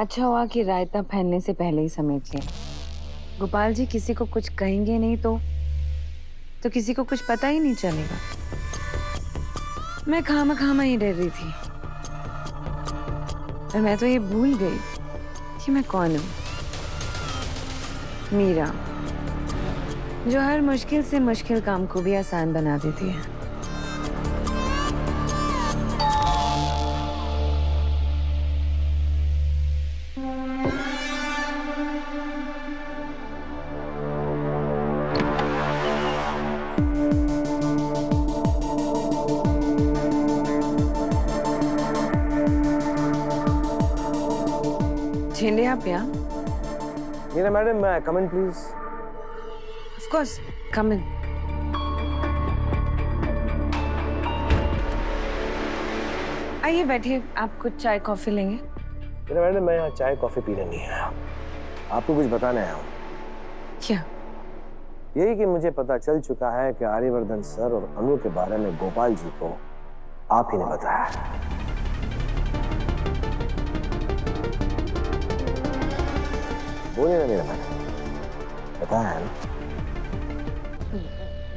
अच्छा हुआ कि रायता फैलने से पहले ही समेट लिया। गोपाल जी किसी को कुछ कहेंगे नहीं तो किसी को कुछ पता ही नहीं चलेगा। मैं खामा ही डर रही थी और मैं तो ये भूल गई कि मैं कौन हूँ। मीरा, जो हर मुश्किल से मुश्किल काम को भी आसान बना देती है। झेंडे आप यहाँ? Meera madam, come in please. Of course, come in. आइए बैठिए, आप कुछ चाय कॉफी लेंगे? मीरा मैडम, मैं यहाँ चाय कॉफी पीने नहीं आया, आपको कुछ बताने आया हूँ। क्या? यही कि मुझे पता चल चुका है कि आर्यवर्धन सर और अनु के बारे में गोपाल जी को आप ही ने बताया है। बोलिए ना मीरा मैडम, बताया है ना?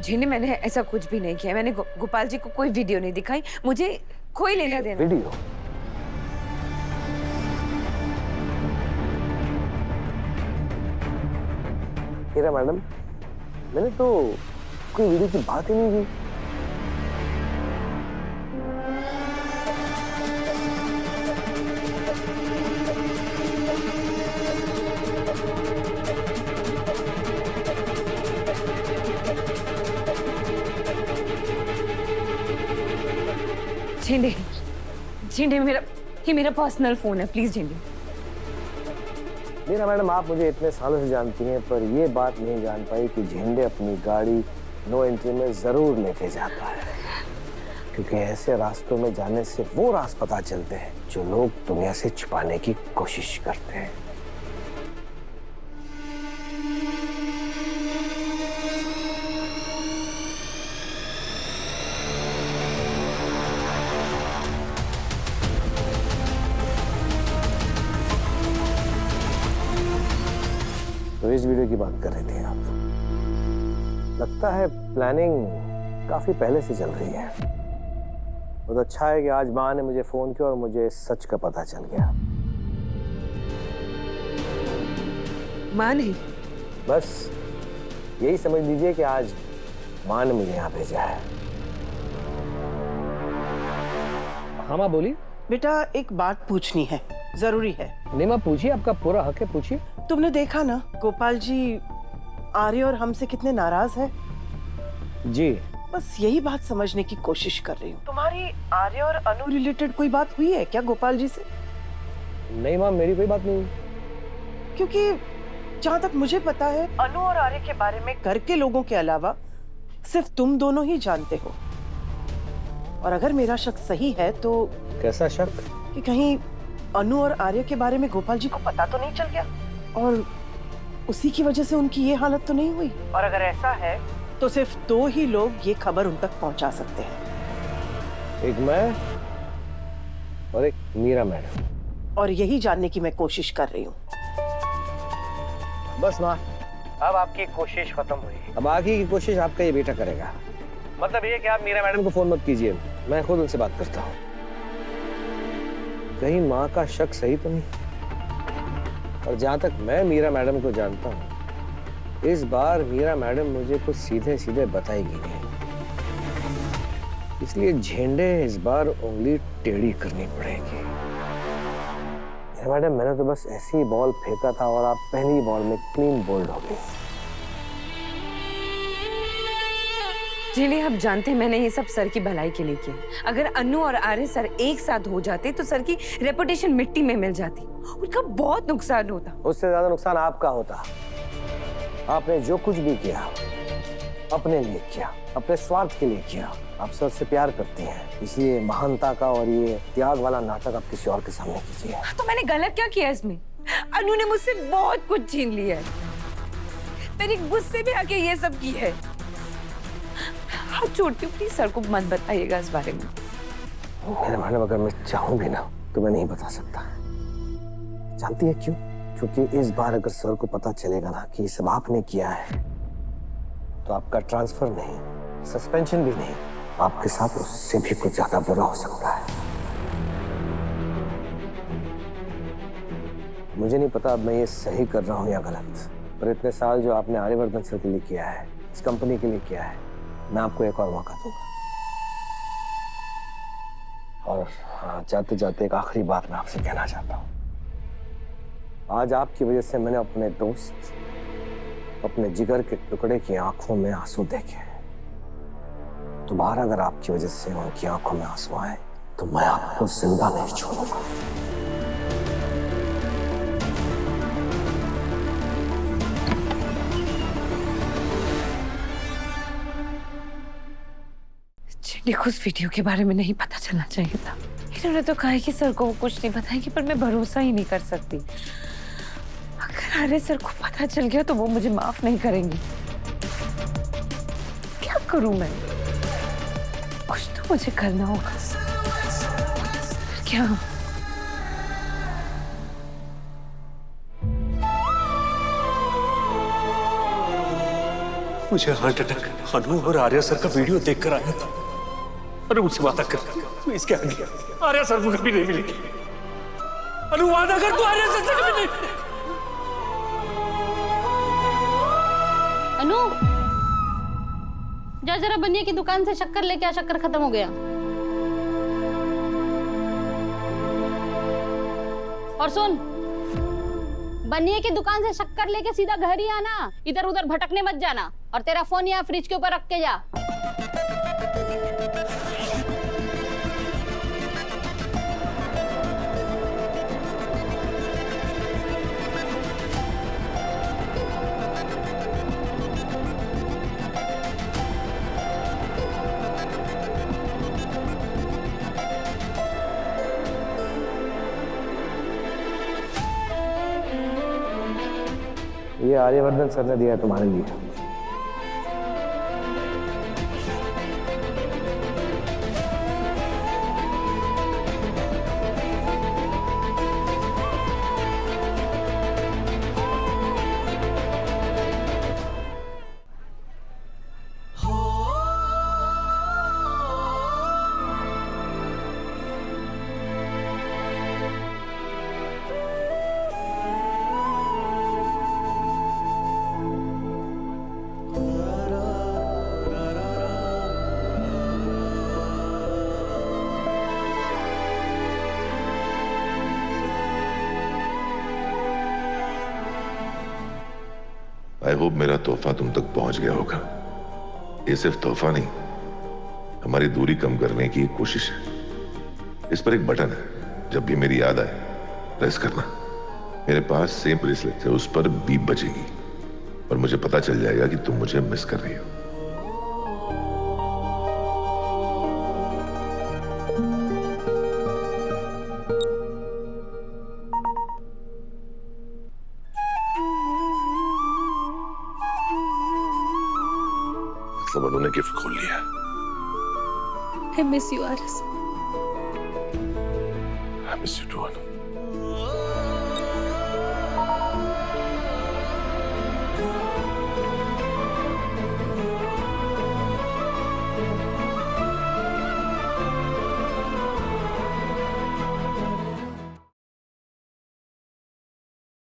झेंडे, मैंने ऐसा कुछ भी नहीं किया। मैंने गोपाल जी को कोई वीडियो नहीं दिखाई। मुझे कोई लेना देना। वीडियो? मीरा मैडम, मैंने तो कोई वीडियो की बात ही नहीं की। झेंडे, झेंडे, ये मेरा पर्सनल फोन है, प्लीज झेंडे। मीरा मैडम, आप मुझे इतने सालों से जानती हैं, पर ये बात नहीं जान पाई कि झेंडे अपनी गाड़ी नो एंट्री में जरूर लेके जाता है, क्योंकि ऐसे रास्तों में जाने से वो राज पता चलते हैं जो लोग दुनिया से छुपाने की कोशिश करते हैं। तो इस वीडियो की बात कर रहे थे आप। लगता है प्लानिंग काफी पहले से चल रही है। बहुत अच्छा है कि आज माँ ने मुझे फोन किया और मुझे सच का पता चल गया। माँ नहीं, बस यही समझ लीजिए कि आज माँ ने मुझे यहाँ भेजा है। हाँ माँ बोली। बेटा, एक बात पूछनी है, जरूरी है। नहीं माँ पूछिए, आपका पूरा हक है, पूछिए। तुमने देखा ना गोपाल जी आर्य और हमसे कितने नाराज है। जी। बस यही बात समझने की कोशिश कर रही हूँ। तुम्हारी आर्य और अनु रिलेटेड कोई बात हुई है क्या गोपाल जी से? नहीं माँ, मेरी कोई बात नहीं। क्योंकि जहाँ तक मुझे पता है, अनु और आर्य के बारे में घर के लोगों के अलावा सिर्फ तुम दोनों ही जानते हो। और अगर मेरा शक सही है तो कैसा शक? कि कहीं अनु और आर्य के बारे में गोपाल जी को पता तो नहीं चल गया और उसी की वजह से उनकी ये हालत तो नहीं हुई। और अगर ऐसा है तो सिर्फ दो ही लोग ये खबर उन तक पहुंचा सकते हैं, एक मैं और एक मीरा मैडम। और यही जानने की मैं कोशिश कर रही हूँ। बस माँ, अब आपकी कोशिश खत्म हुई। अब आगे की कोशिश आपका ये बेटा करेगा। मतलब ये कि आप मीरा मैडम को फोन मत कीजिए, मैं खुद उनसे बात करता हूँ। कहीं माँ का शक सही तो नहीं। और जहां तक मैं मीरा मैडम को जानता हूँ, इस बार मीरा मैडम मुझे कुछ सीधे सीधे बताएगी नहीं, इसलिए झेंडे इस बार उंगली टेढ़ी करनी पड़ेगी। मैडम, मैंने तो बस ऐसी ही बॉल फेंका था और आप पहली बॉल में क्लीन बोल्ड हो गई। झेंडे, आप जानते हैं मैंने ये सब सर की भलाई के लिए किया। अगर अनु और आर्य सर एक साथ हो जाते तो सर की रेपुटेशन मिट्टी में मिल जाती, उनका बहुत नुकसान होता। उससे ज्यादा नुकसान आपका होता। आपने जो कुछ भी किया अपने लिए किया, अपने स्वार्थ के लिए किया। आप सर से प्यार करती हैं, इसलिए महानता का और ये त्याग वाला नाटक आप किसी और के सामने कीजिए। तो मैंने गलत क्या किया इसमें? अनु ने मुझसे बहुत कुछ छीन लिया है, मेरे गुस्से में आके ये सब की है। हाथ छोड़ती हूँ, प्लीज सर को मत बताइएगा इस बारे में। मैडम, अगर मैं चाहूँ भी ना तो मैं नहीं बता सकता। जानती है क्यों? क्योंकि इस बार अगर सर को पता चलेगा ना कि ये सब आपने किया है, तो आपका ट्रांसफर नहीं, सस्पेंशन भी नहीं, आपके साथ उससे भी कुछ ज्यादा बुरा हो सकता है। मुझे नहीं पता अब मैं ये सही कर रहा हूं या गलत, पर इतने साल जो आपने आर्यवर्धन सर के लिए किया है, इस कंपनी के लिए किया है, मैं आपको एक और मौका दूंगा। और हाँ, जाते जाते एक आखिरी बात मैं आपसे कहना चाहता हूँ। आज आपकी वजह से मैंने अपने दोस्त, अपने जिगर के टुकड़े की आंखों में आंसू देखे। दोबारा अगर आपकी वजह से उनकी आंखों में आंसू आए तो मैं आपको जिंदा नहीं छोड़ूंगा। चिंडी को उस वीडियो के बारे में नहीं पता चलना चाहिए था। इन्होंने तो कहा है कि सर को वो कुछ नहीं बताएंगे, पर मैं भरोसा ही नहीं कर सकती। अगर आर्य सर को पता चल गया तो वो मुझे माफ नहीं करेंगी। क्या करूं मैं? कुछ तो मुझे करना होगा। क्या? मुझे हार्ट अटैक अनु और आर्या सर का वीडियो देखकर आया था। अरे मुझसे वादा कर, तू इसके आगे आर्या सर को कभी नहीं मिलेगी। अनु वादा कर, तू आर्या सर से कभी नहीं। अनु, जा जरा बनिया की दुकान से शक्कर लेके आ, शक्कर खत्म हो गया। और सुन, बनिया की दुकान से शक्कर लेके सीधा घर ही आना, इधर उधर भटकने मत जाना। और तेरा फोन यहाँ फ्रिज के ऊपर रख के जा। ये आर्यवर्धन सर ने दिया तुम्हारे लिए। आई होप मेरा तोहफा तुम तक पहुंच गया होगा। ये सिर्फ तोहफा नहीं, हमारी दूरी कम करने की एक कोशिश है। इस पर एक बटन है, जब भी मेरी याद आए प्रेस करना। मेरे पास सेम ब्रेसलेट है, उस पर बीप बजेगी और मुझे पता चल जाएगा कि तुम मुझे मिस कर रही हो। मतलब उन्होंने गिफ्ट खोल लिया। I miss you, Aris. I miss you too, Anu.